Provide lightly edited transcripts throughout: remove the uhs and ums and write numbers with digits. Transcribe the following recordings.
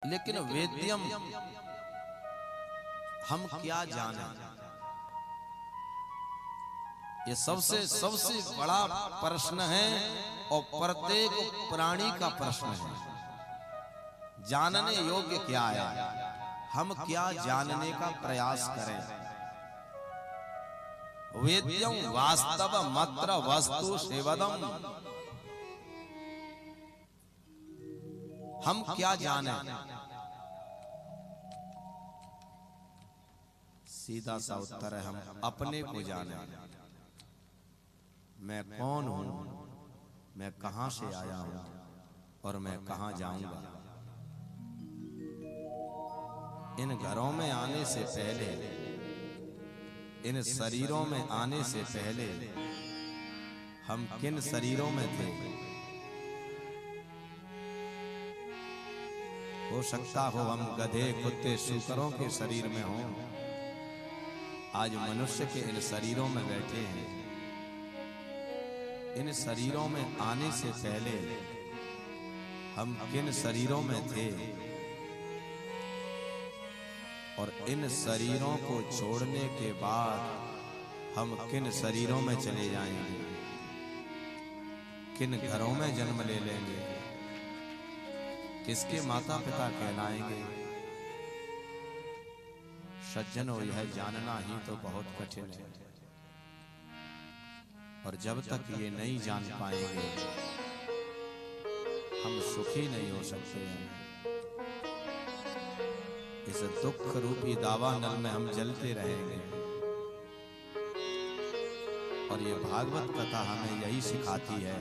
लेकिन वेद्यम हम क्या जाने, ये सबसे सबसे बड़ा प्रश्न है और प्रत्येक प्राणी का प्रश्न है। जानने योग्य क्या है, हम क्या जानने का प्रयास करें। वेद्यम वास्तव मात्र वस्तु सेवदम, हम क्या जाने। सीधा सा उत्तर है, हम अपने को जाने। मैं कौन हूं, मैं कहां से आया हूं और मैं कहां जाऊंगा। इन घरों में आने से पहले, इन शरीरों में आने से पहले हम किन शरीरों में थे। हो सकता हो हम गधे कुत्ते सूकरों के शरीर में हों, आज मनुष्य के इन शरीरों में बैठे हैं। इन शरीरों में आने से पहले हम किन शरीरों में थे और इन शरीरों को छोड़ने के बाद हम किन शरीरों में चले जाएंगे, किन घरों में जन्म ले लेंगे, किसके माता पिता कहलाएंगे। सज्जनों, यह जानना ही तो बहुत कठिन है और जब तक ये नहीं जान पाएंगे हम सुखी नहीं हो सकते हैं। इस दुख रूपी दावानल में हम जलते रहेंगे और ये भागवत कथा हमें यही सिखाती है।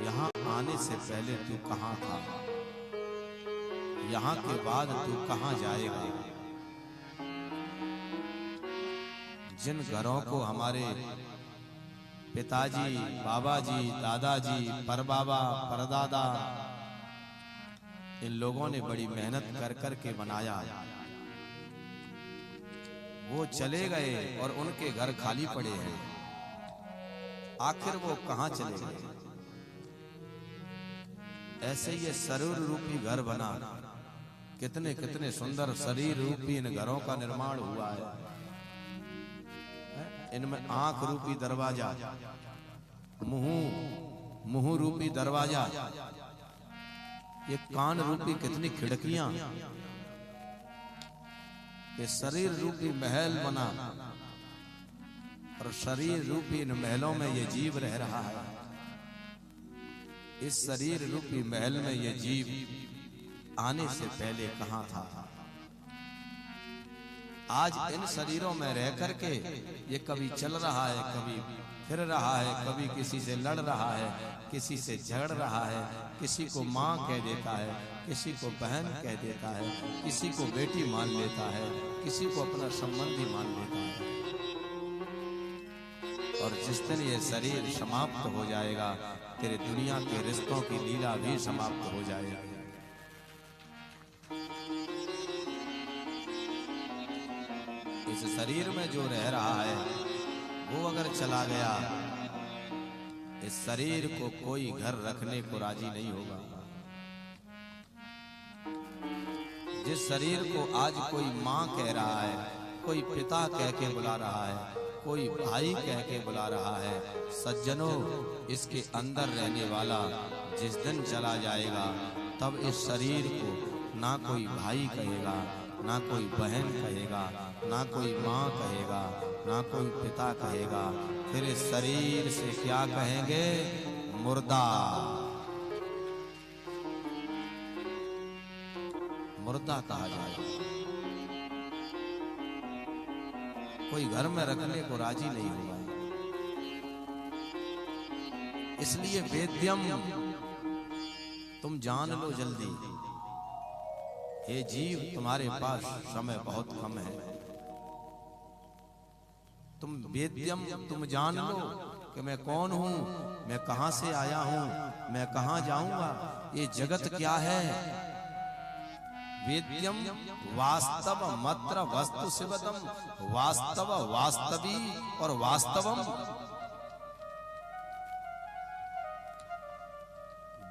यहाँ आने से पहले तू कहाँ था, यहाँ के बाद तू कहाँ जाएगा। जिन घरों को हमारे पिताजी, बाबाजी, दादाजी, परबाबा, परदादा, इन लोगों ने बड़ी मेहनत कर कर के बनाया, वो चले गए और उनके घर खाली पड़े हैं। आखिर वो कहाँ चले गए। ऐसे ये शरीर रूपी घर बना, कितने कितने सुंदर शरीर रूपी इन घरों का निर्माण हुआ है। इनमें आंख रूपी दरवाजा, मुंह रूपी दरवाजा, ये कान रूपी कितनी खिड़कियां, ये शरीर रूपी महल बना और शरीर रूपी इन महलों में ये जीव रह रहा है। इस शरीर रूपी महल में ये जीव आने से पहले कहां था। आज इन शरीरों में रह करके ये कभी चल रहा है, कभी फिर रहा है, कभी किसी से लड़ रहा है, किसी से झगड़ रहा है, किसी को माँ कह देता है, किसी को बहन कह देता है, किसी को बेटी मान लेता है, किसी को अपना संबंधी मान लेता है। और जिस दिन ये शरीर समाप्त हो जाएगा, तेरे दुनिया के रिश्तों की लीला भी समाप्त हो जाएगी। इस शरीर में जो रह रहा है वो अगर चला गया, इस शरीर को कोई घर रखने को राजी नहीं होगा। जिस शरीर को आज कोई माँ कह रहा है, कोई पिता कह के बुला रहा है, कोई भाई कह के बुला रहा है, सज्जनों, इसके अंदर रहने वाला जिस दिन चला जाएगा तब इस शरीर को ना कोई भाई कहेगा, ना कोई बहन कहेगा, ना कोई माँ कहेगा, ना कोई पिता कहेगा। फिर इस शरीर से क्या कहेंगे? मुर्दा। मुर्दा कहा जाएगा। कोई घर में रखने को राजी नहीं होगा। इसलिए वेद्यम, तुम जान लो जल्दी। हे जीव, तुम्हारे पास समय बहुत कम है। तुम वेद्यम, तुम जान लो कि मैं कौन हूं, मैं कहां से आया हूं, मैं कहां जाऊंगा, ये जगत क्या है। वेद्यम वास्तव मात्र वस्तु शिवदम, वास्तव, वास्तवी और वास्तवम।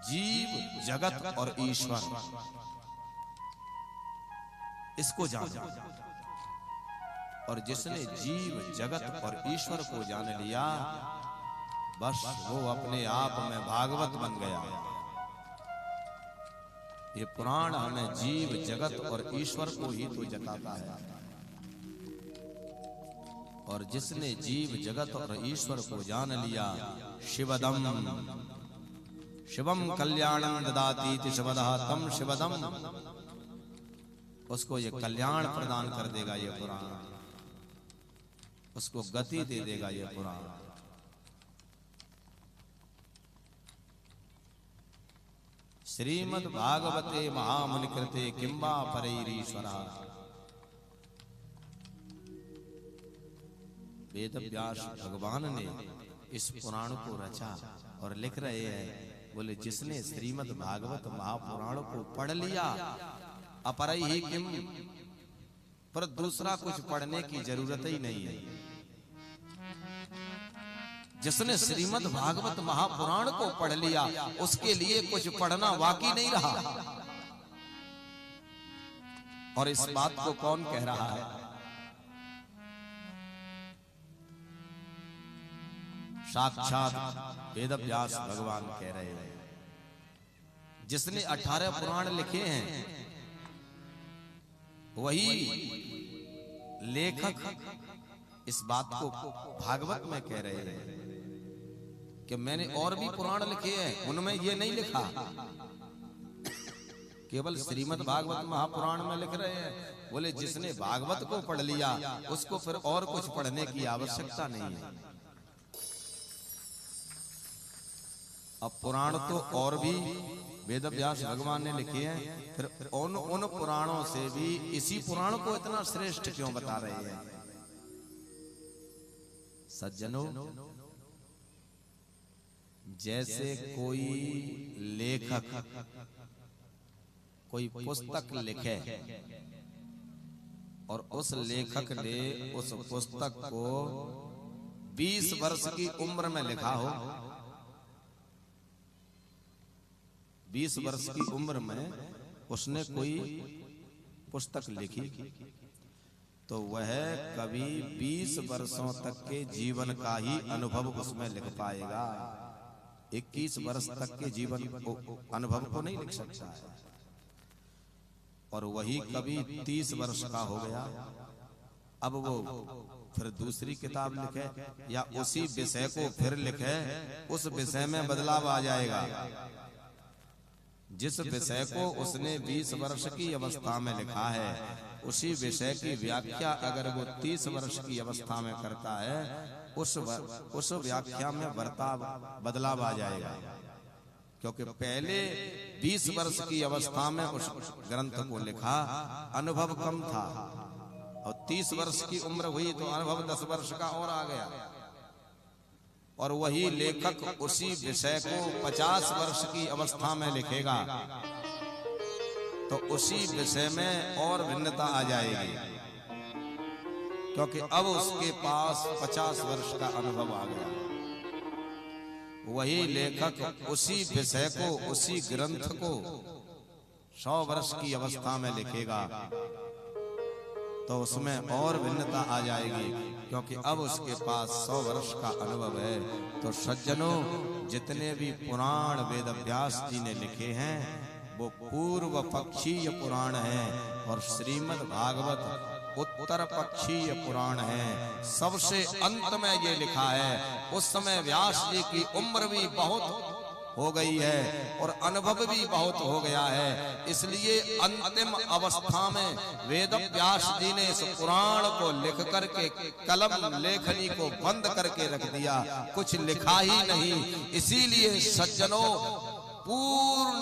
जीव जगत और ईश्वर इसको जाना। और जिसने जीव जगत और ईश्वर को जान लिया बस वो अपने आप में भागवत बन गया। ये पुराण हमें जीव जगत और ईश्वर को ही तो जताता है। और जिसने जीव जगत और ईश्वर को जान लिया शिवदम शिवम कल्याणं ददाति शिवदः तम शिवदम, उसको ये कल्याण प्रदान कर देगा ये पुराण, उसको गति दे देगा ये पुराण। श्रीमद् भागवते महामुनि कृते किंबा परैरीश्वरः। वेद व्यास भगवान ने इस पुराण को रचा और लिख रहे हैं। बोले जिसने श्रीमद् भागवत महापुराण को पढ़ लिया अपरैहि किम, पर दूसरा कुछ पढ़ने की जरूरत ही नहीं है। जिसने श्रीमद् भागवत महापुराण को पढ़ लिया उसके लिए कुछ पढ़ना बाकी नहीं रहा। और इस बात को कौन कह रहा है? साक्षात वेदव्यास भगवान कह रहे हैं। जिसने 18 पुराण लिखे हैं वही लेखक इस बात को भागवत में कह रहे हैं कि मैंने और भी पुराण लिखे हैं, उनमें ये नहीं लिखा। केवल श्रीमद् भागवत महापुराण में लिख रहे हैं। बोले जिसने भागवत को पढ़ लिया उसको फिर और कुछ पढ़ने की आवश्यकता नहीं है। अब पुराण तो और भी वेदव्यास भगवान ने लिखे हैं, फिर उन पुराणों से भी इसी पुराण को इतना श्रेष्ठ क्यों बता रहे हैं? सज्जनों, जैसे कोई लेखक कोई पुस्तक लिखे और उस लेखक ने उस पुस्तक को 20 वर्ष की उम्र में लिखा हो, 20 वर्ष की उम्र में उसने कोई पुस्तक लिखी तो वह कभी 20 वर्षों तक के जीवन का ही अनुभव उसमें लिख पाएगा। 21 वर्ष तक के जीवन अनुभव को नहीं लिख सकता है। और वही कभी 30 वर्ष का हो गया, अब वो फिर दूसरी किताब लिखे या उसी विषय को फिर लिखे, उस विषय में बदलाव आ जाएगा। जिस विषय को उसने 20 वर्ष की अवस्था में लिखा है उसी विषय की व्याख्या अगर वो 30 वर्ष की अवस्था में करता है उस व्याख्या में बदलाव आ जाएगा। क्योंकि पहले 20 वर्ष की अवस्था में उस ग्रंथ को लिखा, अनुभव कम था, और 30 वर्ष की उम्र हुई तो अनुभव 10 वर्ष का और आ गया। और वही लेखक उसी विषय को 50 वर्ष की अवस्था में लिखेगा तो उसी विषय में और भिन्नता आ जाएगी, क्योंकि अब उसके पास 50 वर्ष का अनुभव आ गया। वही लेखक उसी विषय को, उसी ग्रंथ को 100 वर्ष की अवस्था में लिखेगा तो उसमें और भिन्नता आ जाएगी, क्योंकि अब उसके पास 100 वर्ष का अनुभव है। तो सज्जनों, जितने भी पुराण वेदव्यास जी ने लिखे हैं वो पूर्व पक्षीय पुराण हैं और श्रीमद् भागवत उत्तर पक्षीय पुराण है। सबसे अंत में ये लिखा है, उस समय व्यास जी की उम्र भी बहुत हो गई है और अनुभव भी बहुत हो गया है, इसलिए अंतिम अवस्था में वेदव्यास जी ने इस पुराण को लिख करके कलम लेखनी को बंद करके रख दिया, कुछ लिखा ही नहीं। इसीलिए सज्जनों, पूर्ण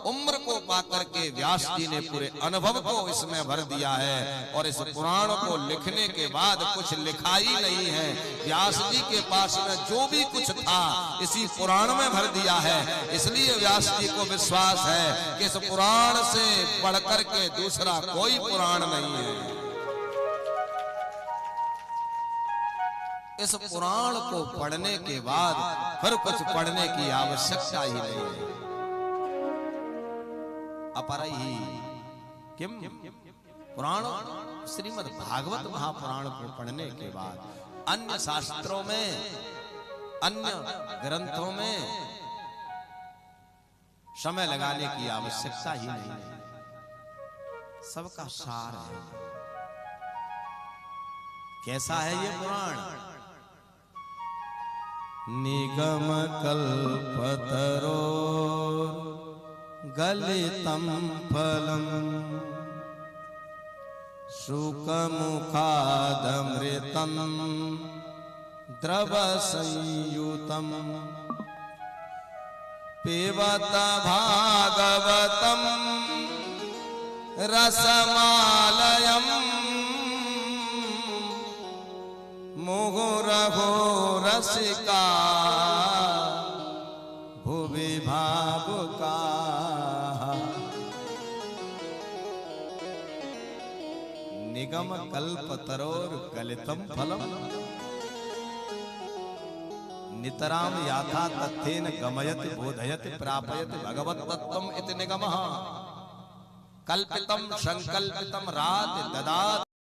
उम्र को पाकर के व्यास जी ने पूरे अनुभव को इसमें भर दिया है और इस पुराण को लिखने के बाद कुछ लिखा ही नहीं है। व्यास जी के पास में जो भी कुछ था इसी पुराण में भर दिया है। इसलिए व्यास जी को विश्वास है कि इस पुराण से बढ़कर के दूसरा कोई पुराण नहीं है। इस पुराण को पढ़ने के बाद फिर कुछ पढ़ने की आवश्यकता ही नहीं है। अपरैहि किम पुराण श्रीमद् भागवत महापुराण को पढ़ने के बाद अन्य शास्त्रों में, अन्य ग्रंथों में समय लगाने की आवश्यकता ही नहीं है। सबका सार है। कैसा है ये पुराण? निगम कल्पतरो गलितम फलम शुकमुखादमृतम द्रव संयुतम पिबत भागवतम रसमालयम मुहुरहो रसिका भुवि भावुका। निगम कल्पतरोर गलितम फलम नितराम याथा तथ्येन गमयत बोधयत प्रापयत भगवत तत्वम इति निगमः कल्पितम संकल्पितम रात ददात